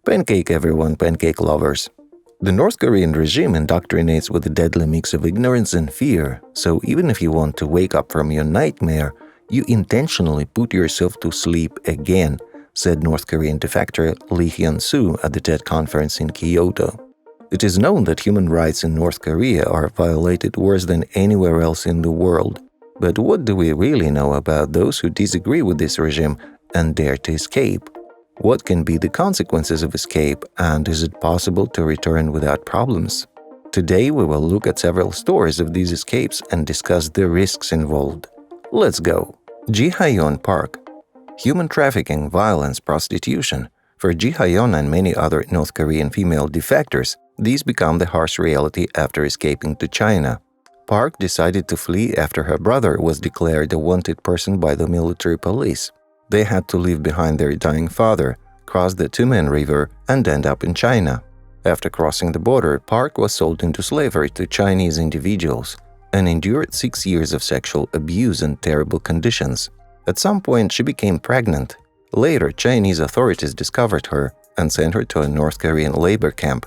Pancake everyone, pancake lovers. The North Korean regime indoctrinates with a deadly mix of ignorance and fear, so even if you want to wake up from your nightmare, you intentionally put yourself to sleep again, said North Korean defector Lee Hyung-soo at the TED conference in Kyoto. It is known that human rights in North Korea are violated worse than anywhere else in the world. But what do we really know about those who disagree with this regime and dare to escape? What can be the consequences of escape, and is it possible to return without problems? Today we will look at several stories of these escapes and discuss the risks involved. Let's go. Jihaeon Park. Human trafficking, violence, prostitution. For Jihaeon and many other North Korean female defectors, these become the harsh reality after escaping to China. Park decided to flee after her brother was declared a wanted person by the military police. They had to leave behind their dying father, cross the Tumen River, and end up in China. After crossing the border, Park was sold into slavery to Chinese individuals and endured 6 years of sexual abuse and terrible conditions. At some point, she became pregnant. Later, Chinese authorities discovered her and sent her to a North Korean labor camp.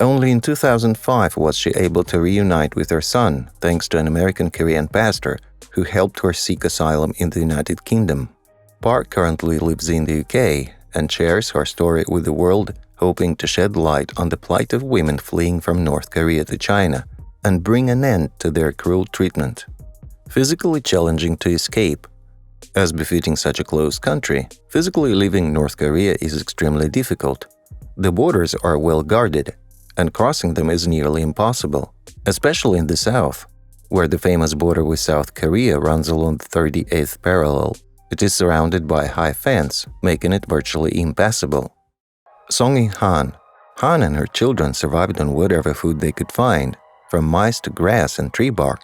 Only in 2005 was she able to reunite with her son, thanks to an American Korean pastor who helped her seek asylum in the United Kingdom. Park currently lives in the UK and shares her story with the world, hoping to shed light on the plight of women fleeing from North Korea to China and bring an end to their cruel treatment. Physically challenging to escape. As befitting such a closed country, physically leaving North Korea is extremely difficult. The borders are well guarded, and crossing them is nearly impossible, especially in the south, where the famous border with South Korea runs along the 38th parallel. It is surrounded by a high fence, making it virtually impassable. Song Han. Han and her children survived on whatever food they could find, from mice to grass and tree bark.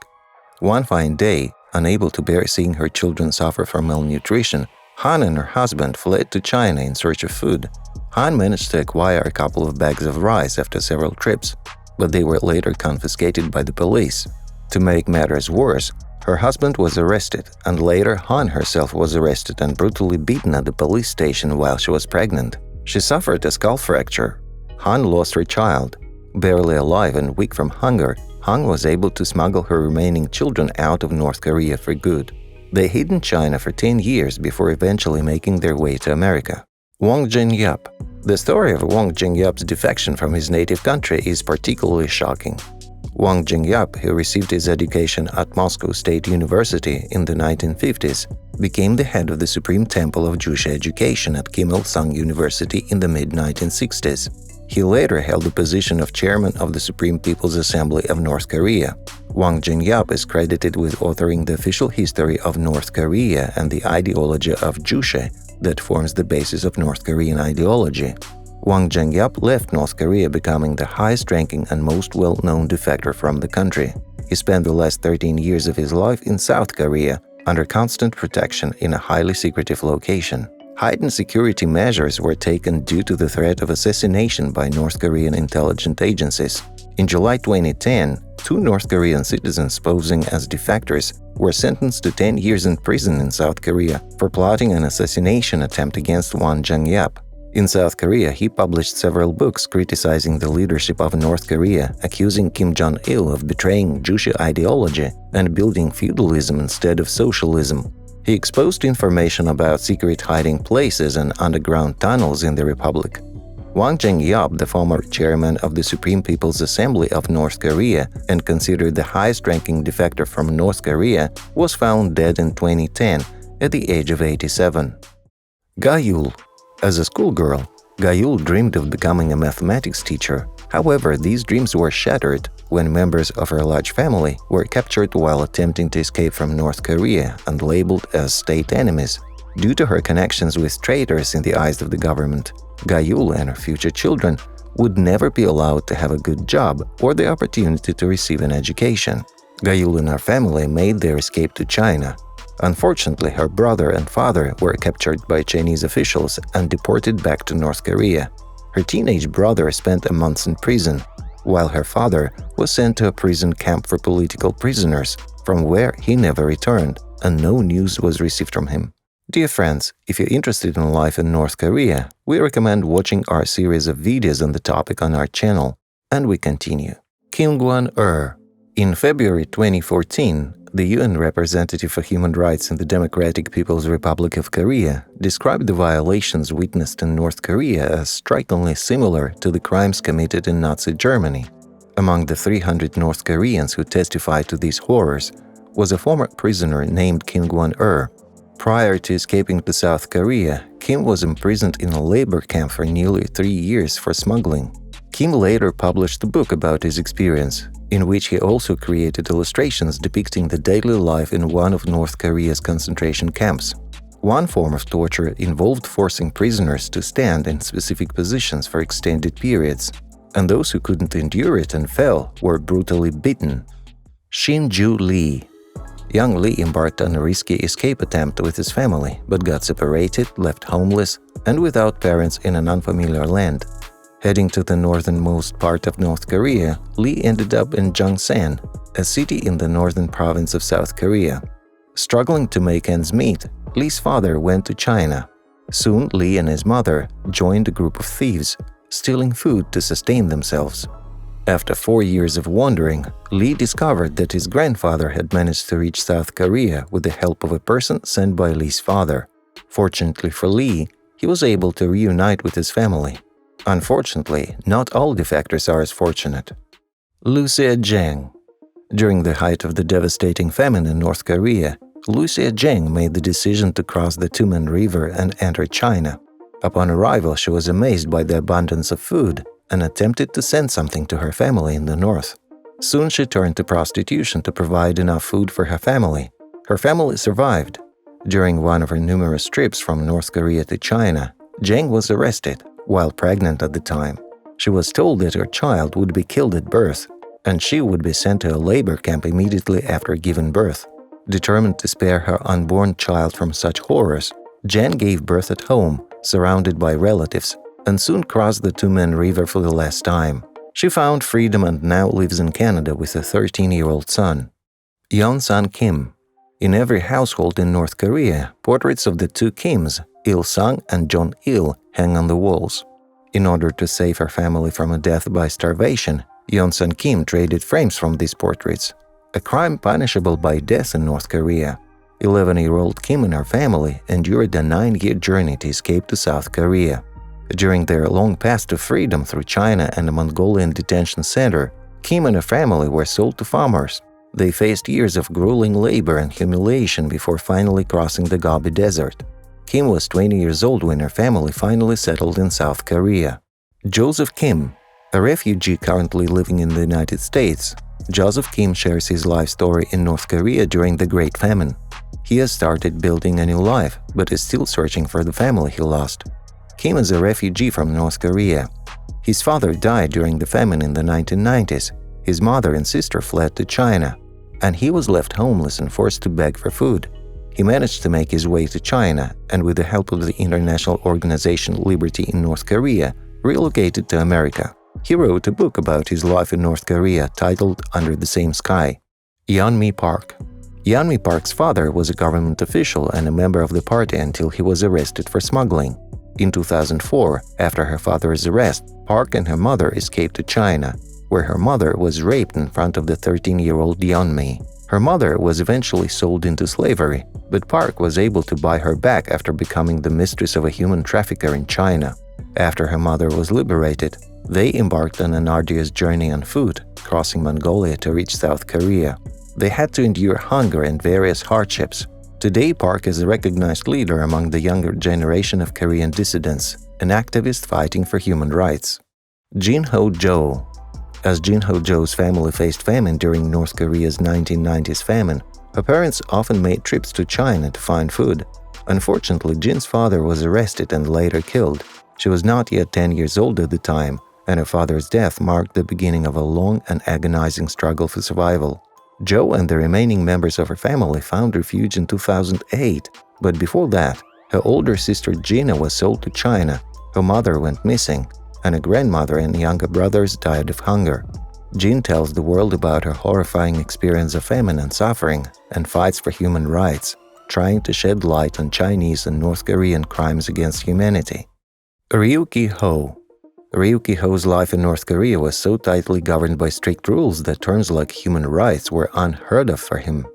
One fine day, unable to bear seeing her children suffer from malnutrition, Han and her husband fled to China in search of food. Han managed to acquire a couple of bags of rice after several trips, but they were later confiscated by the police. To make matters worse, her husband was arrested, and later Han herself was arrested and brutally beaten at the police station while she was pregnant. She suffered a skull fracture. Han lost her child. Barely alive and weak from hunger, Han was able to smuggle her remaining children out of North Korea for good. They hid in China for 10 years before eventually making their way to America. Wang Jingyap. The story of Wang Jingyap's defection from his native country is particularly shocking. Wang Jingyap, who received his education at Moscow State University in the 1950s, became the head of the Supreme Temple of Jewish Education at Kim Il-sung University in the mid-1960s. He later held the position of chairman of the Supreme People's Assembly of North Korea. Wang Jingyap is credited with authoring the official history of North Korea and the ideology of Juche that forms the basis of North Korean ideology. Wang Jingyap left North Korea becoming the highest-ranking and most well-known defector from the country. He spent the last 13 years of his life in South Korea under constant protection in a highly secretive location. Heightened security measures were taken due to the threat of assassination by North Korean intelligence agencies. In July 2010, 2 North Korean citizens posing as defectors were sentenced to 10 years in prison in South Korea for plotting an assassination attempt against Wang Jingyap. In South Korea, he published several books criticizing the leadership of North Korea, accusing Kim Jong-il of betraying Jewish ideology and building feudalism instead of socialism. He exposed information about secret hiding places and underground tunnels in the republic. Wang Jingyap, the former chairman of the Supreme People's Assembly of North Korea and considered the highest-ranking defector from North Korea, was found dead in 2010 at the age of 87. Gayul. As a schoolgirl, Gayul dreamed of becoming a mathematics teacher. However, these dreams were shattered when members of her large family were captured while attempting to escape from North Korea and labeled as state enemies. Due to her connections with traitors in the eyes of the government, Gayul and her future children would never be allowed to have a good job or the opportunity to receive an education. Gayul and her family made their escape to China. Unfortunately, her brother and father were captured by Chinese officials and deported back to North Korea. Her teenage brother spent a month in prison, while her father was sent to a prison camp for political prisoners, from where he never returned, and no news was received from him. Dear friends, if you're interested in life in North Korea, we recommend watching our series of videos on the topic on our channel. And we continue. Kim Kwon-er. In February 2014, the UN representative for human rights in the Democratic People's Republic of Korea described the violations witnessed in North Korea as strikingly similar to the crimes committed in Nazi Germany. Among the 300 North Koreans who testified to these horrors was a former prisoner named Kim Kwon-er. Prior to escaping to South Korea, Kim was imprisoned in a labor camp for nearly 3 years for smuggling. Kim later published a book about his experience, in which he also created illustrations depicting the daily life in one of North Korea's concentration camps. One form of torture involved forcing prisoners to stand in specific positions for extended periods, and those who couldn't endure it and fell were brutally beaten. Shin-Ju Lee. Young Lee embarked on a risky escape attempt with his family, but got separated, left homeless, and without parents in an unfamiliar land. Heading to the northernmost part of North Korea, Lee ended up in Jongsan, a city in the northern province of South Korea. Struggling to make ends meet, Lee's father went to China. Soon, Lee and his mother joined a group of thieves, stealing food to sustain themselves. After 4 years of wandering, Lee discovered that his grandfather had managed to reach South Korea with the help of a person sent by Lee's father. Fortunately for Lee, he was able to reunite with his family. Unfortunately, not all defectors are as fortunate. Lucia Zheng. During the height of the devastating famine in North Korea, Lucia Zheng made the decision to cross the Tumen River and enter China. Upon arrival, she was amazed by the abundance of food and attempted to send something to her family in the north. Soon she turned to prostitution to provide enough food for her family. Her family survived. During one of her numerous trips from North Korea to China, Zheng was arrested while pregnant at the time. She was told that her child would be killed at birth, and she would be sent to a labor camp immediately after giving birth. Determined to spare her unborn child from such horrors, Zheng gave birth at home, surrounded by relatives, and soon crossed the Tumen River for the last time. She found freedom and now lives in Canada with a 13-year-old son. Yeon-sun Kim. In every household in North Korea, portraits of the two Kims, Il-sung and Jong-il, hang on the walls. In order to save her family from a death by starvation, Yeon-sun Kim traded frames from these portraits, a crime punishable by death in North Korea. 11-year-old Kim and her family endured a 9-year journey to escape to South Korea. During their long path to freedom through China and a Mongolian detention center, Kim and her family were sold to farmers. They faced years of grueling labor and humiliation before finally crossing the Gobi Desert. Kim was 20 years old when her family finally settled in South Korea. Joseph Kim. A refugee currently living in the United States, Joseph Kim shares his life story in North Korea during the Great Famine. He has started building a new life, but is still searching for the family he lost. Kim is a refugee from North Korea. His father died during the famine in the 1990s. His mother and sister fled to China, and he was left homeless and forced to beg for food. He managed to make his way to China, and with the help of the international organization Liberty in North Korea, relocated to America. He wrote a book about his life in North Korea titled Under the Same Sky. Yeon-mi Park. Yeon-mi Park's father was a government official and a member of the party until he was arrested for smuggling. In 2004, after her father's arrest, Park and her mother escaped to China, where her mother was raped in front of the 13-year-old Yeon-mi. Her mother was eventually sold into slavery, but Park was able to buy her back after becoming the mistress of a human trafficker in China. After her mother was liberated, they embarked on an arduous journey on foot, crossing Mongolia to reach South Korea. They had to endure hunger and various hardships. Today, Park is a recognized leader among the younger generation of Korean dissidents, an activist fighting for human rights. Jin Ho-jo. As Jin Ho-jo's family faced famine during North Korea's 1990s famine, her parents often made trips to China to find food. Unfortunately, Jin's father was arrested and later killed. She was not yet 10 years old at the time, and her father's death marked the beginning of a long and agonizing struggle for survival. Jo and the remaining members of her family found refuge in 2008, but before that, her older sister Gina was sold to China, her mother went missing, and her grandmother and younger brothers died of hunger. Jin tells the world about her horrifying experience of famine and suffering and fights for human rights, trying to shed light on Chinese and North Korean crimes against humanity. Ryu Ki-ho. Ryu Ki-ho's life in North Korea was so tightly governed by strict rules that terms like human rights were unheard of for him.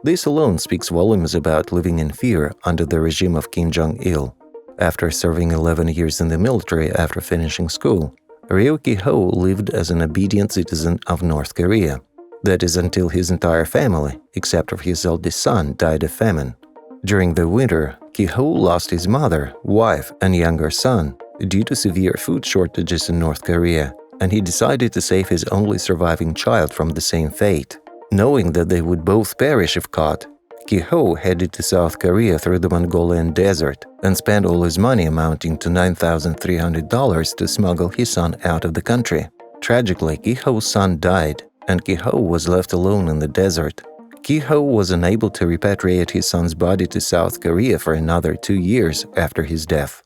This alone speaks volumes about living in fear under the regime of Kim Jong-il. After serving 11 years in the military after finishing school, Ryu Ki-ho lived as an obedient citizen of North Korea. That is until his entire family, except for his eldest son, died of famine. During the winter, Ki-ho lost his mother, wife, and younger son due to severe food shortages in North Korea, and he decided to save his only surviving child from the same fate. Knowing that they would both perish if caught, Ki-ho headed to South Korea through the Mongolian desert and spent all his money amounting to $9,300 to smuggle his son out of the country. Tragically, Ki-ho's son died, and Ki-ho was left alone in the desert. Ki-ho was unable to repatriate his son's body to South Korea for another 2 years after his death.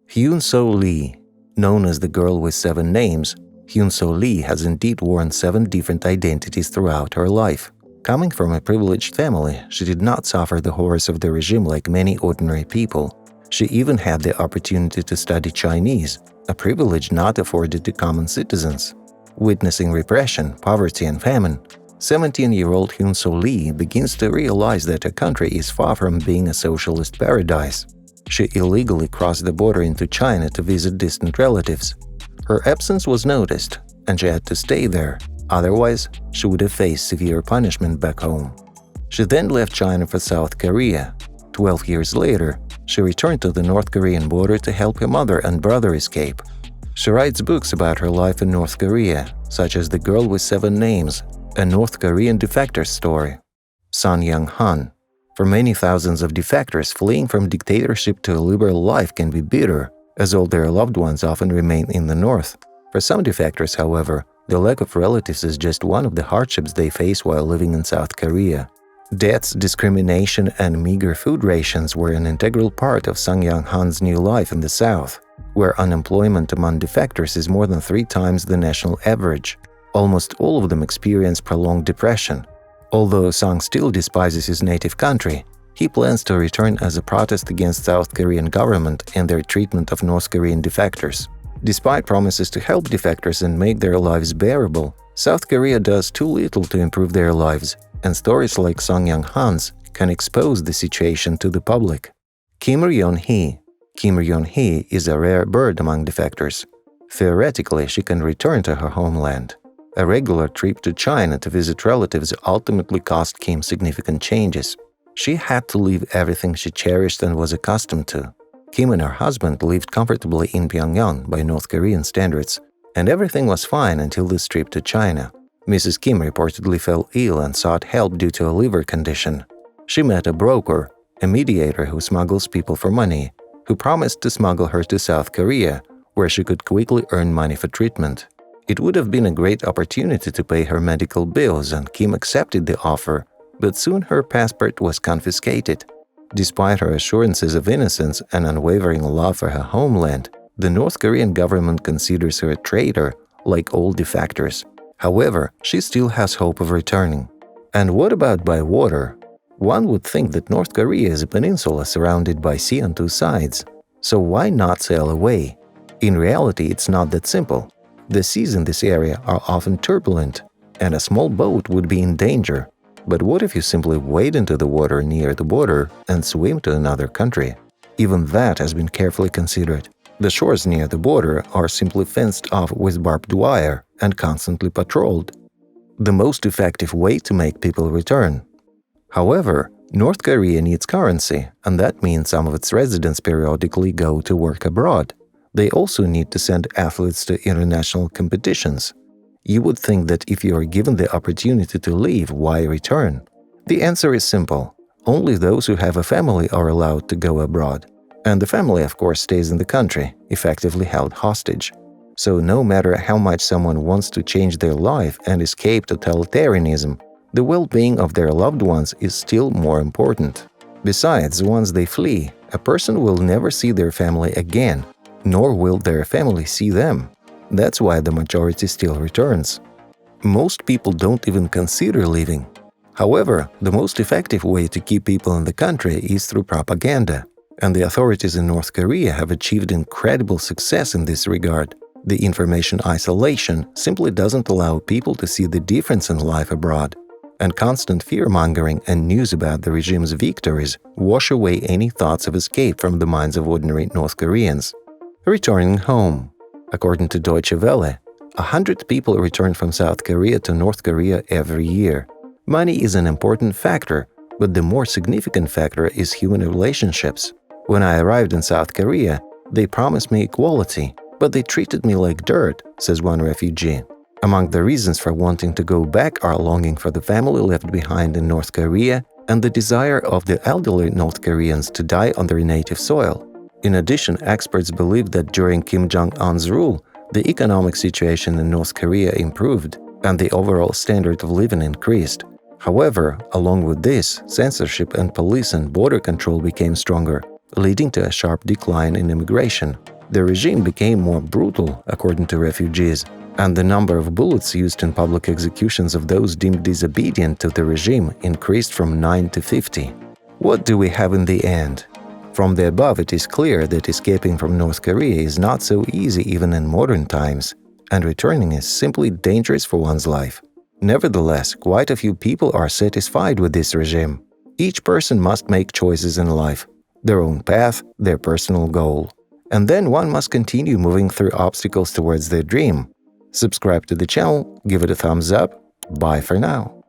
Hyun-soo Lee. Known as the girl with 7 names, Hyun-soo Lee has indeed worn 7 different identities throughout her life. Coming from a privileged family, she did not suffer the horrors of the regime like many ordinary people. She even had the opportunity to study Chinese, a privilege not afforded to common citizens. Witnessing repression, poverty, and famine, 17-year-old Hyun-soo Lee begins to realize that her country is far from being a socialist paradise. She illegally crossed the border into China to visit distant relatives. Her absence was noticed, and she had to stay there. Otherwise, she would have faced severe punishment back home. She then left China for South Korea. 12 years later, she returned to the North Korean border to help her mother and brother escape. She writes books about her life in North Korea, such as The Girl with 7 Names, a North Korean defector story. Sun Young-han. For many thousands of defectors, fleeing from dictatorship to a liberal life can be bitter, as all their loved ones often remain in the North. For some defectors, however, the lack of relatives is just one of the hardships they face while living in South Korea. Deaths, discrimination, and meager food rations were an integral part of Sun Young-han's new life in the South, where unemployment among defectors is more than 3 times the national average. Almost all of them experience prolonged depression. Although Sung still despises his native country, he plans to return as a protest against South Korean government and their treatment of North Korean defectors. Despite promises to help defectors and make their lives bearable, South Korea does too little to improve their lives, and stories like Sun Young-han's can expose the situation to the public. Kim Ryon-hee. Kim Ryon-hee is a rare bird among defectors. Theoretically, she can return to her homeland. A regular trip to China to visit relatives ultimately cost Kim significant changes. She had to leave everything she cherished and was accustomed to. Kim and her husband lived comfortably in Pyongyang by North Korean standards, and everything was fine until this trip to China. Mrs. Kim reportedly fell ill and sought help due to a liver condition. She met a broker, a mediator who smuggles people for money, who promised to smuggle her to South Korea, where she could quickly earn money for treatment. It would have been a great opportunity to pay her medical bills, and Kim accepted the offer, but soon her passport was confiscated. Despite her assurances of innocence and unwavering love for her homeland, the North Korean government considers her a traitor, like all defectors. However, she still has hope of returning. And what about by water? One would think that North Korea is a peninsula surrounded by sea on 2 sides. So why not sail away? In reality, it's not that simple. The seas in this area are often turbulent, and a small boat would be in danger. But what if you simply wade into the water near the border and swim to another country? Even that has been carefully considered. The shores near the border are simply fenced off with barbed wire and constantly patrolled. The most effective way to make people return. However, North Korea needs currency, and that means some of its residents periodically go to work abroad. They also need to send athletes to international competitions. You would think that if you are given the opportunity to leave, why return? The answer is simple. Only those who have a family are allowed to go abroad. And the family, of course, stays in the country, effectively held hostage. So no matter how much someone wants to change their life and escape totalitarianism, the well-being of their loved ones is still more important. Besides, once they flee, a person will never see their family again, nor will their family see them. That's why the majority still returns. Most people don't even consider leaving. However, the most effective way to keep people in the country is through propaganda, and the authorities in North Korea have achieved incredible success in this regard. The information isolation simply doesn't allow people to see the difference in life abroad, and constant fear-mongering and news about the regime's victories wash away any thoughts of escape from the minds of ordinary North Koreans. Returning home. According to Deutsche Welle, 100 people return from South Korea to North Korea every year. Money is an important factor, but the more significant factor is human relationships. When I arrived in South Korea, they promised me equality, but they treated me like dirt, says one refugee. Among the reasons for wanting to go back are longing for the family left behind in North Korea and the desire of the elderly North Koreans to die on their native soil. In addition, experts believe that during Kim Jong-un's rule, the economic situation in North Korea improved and the overall standard of living increased. However, along with this, censorship and police and border control became stronger, leading to a sharp decline in immigration. The regime became more brutal, according to refugees, and the number of bullets used in public executions of those deemed disobedient to the regime increased from 9 to 50. What do we have in the end? From the above, it is clear that escaping from North Korea is not so easy even in modern times, and returning is simply dangerous for one's life. Nevertheless, quite a few people are satisfied with this regime. Each person must make choices in life, their own path, their personal goal. And then one must continue moving through obstacles towards their dream. Subscribe to the channel, give it a thumbs up. Bye for now.